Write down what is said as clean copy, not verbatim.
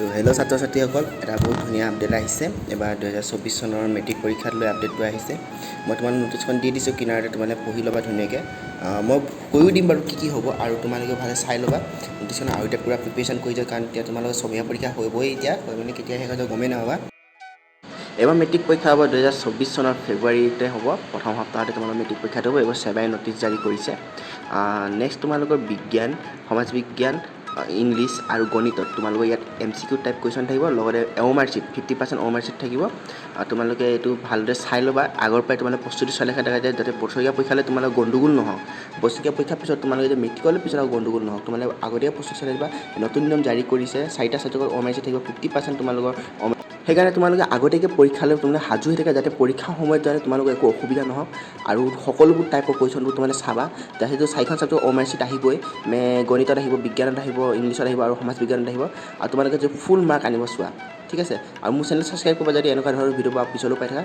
তো হেল্ল' ছাত্ৰ ছাত্ৰীসকল, এটা বহুত ধুনীয়া আপডেট আহিছে। এবাৰ 2024 চনৰ মেট্ৰিক পৰীক্ষাত লৈ আপডেটটো আহিছে। মই তোমালোক নোটিছখন দি দিছোঁ, কিনাৰতে তোমালোকে পঢ়ি ল'বা ধুনীয়াকৈ। মই কৈও দিম বাৰু কি হ'ব, আৰু তোমালোকে ভালে চাই ল'বা নোটিছখন। আৰু এতিয়া পূৰা প্ৰিপেৰেশ্যন কৰি যোৱা, কাৰণ এতিয়া তোমালোকৰ ছমহীয়া পৰীক্ষা হ'বই। এতিয়া হয় মানে কেতিয়া শেষ হৈ যাব গমেই নাপাবা। এবাৰ মেট্ৰিক পৰীক্ষা হ'ব 2024 চনৰ ফেব্ৰুৱাৰীতে হ'ব, প্ৰথম সপ্তাহতে তোমালোকৰ মেট্ৰিক পৰীক্ষাটো হ'ব। এইবাৰ ছেবাই নটিছ জাৰি কৰিছে। নেক্সট তোমালোকৰ বিজ্ঞান, সমাজ বিজ্ঞান, ইংলিছ আৰু গণিতত তোমালোকৰ ইয়াত MCQ টাইপ কুৱেশ্যন থাকিব, লগতে OMR sheet 50% OMR sheet থাকিব। তোমালোকে এইটো ভালদৰে চাই ল'বা। আগৰ পৰাই তোমালোকে প্ৰস্তুতি চলাই থকা যায়, যাতে বছৰীয়া পৰীক্ষালৈ তোমালোকৰ গণ্ডগোল নহওক। বছৰীয়া পৰীক্ষাৰ পিছত তোমালোকে যে মেট্ৰিকলৈ পিছত আৰু গণ্ডগোল নহওক, তোমালোকে আগতীয়া প্ৰস্তুতি চলাই দিবা। নতুন নিয়ম জাৰি কৰিছে, 4টা ছাবজেক্টৰ OMR sheet থাকিব, 50% তোমালোকৰ। সেইকাৰণে তোমালোকে আগতীয়াকৈ পৰীক্ষালৈ তোমালোকে সাজু হৈ থাকে, যাতে পৰীক্ষাৰ সময়ত যাতে তোমালোকৰ একো অসুবিধা নহওক। আৰু সকলোবোৰ টাইপৰ কুৱেশ্যনবোৰ তোমালোকে চাবা। সেইটো 4খন ছাবজেক্টৰ OMR sheet আহিবই। গণিতত আহিব, বিজ্ঞানত আহিব, ইংলিছত আহিব আৰু সমাজ বিজ্ঞানত আহিব। আৰু তোমালোকে যে ফুল মাৰ্ক আনিব চোৱা, ঠিক আছে। আৰু মোৰ চেনেল ছাবস্ক্ৰাইব কৰিবা, যদি এনেকুৱা ধৰণৰ ভিডিঅ' পিছলৈও পাই থাকা।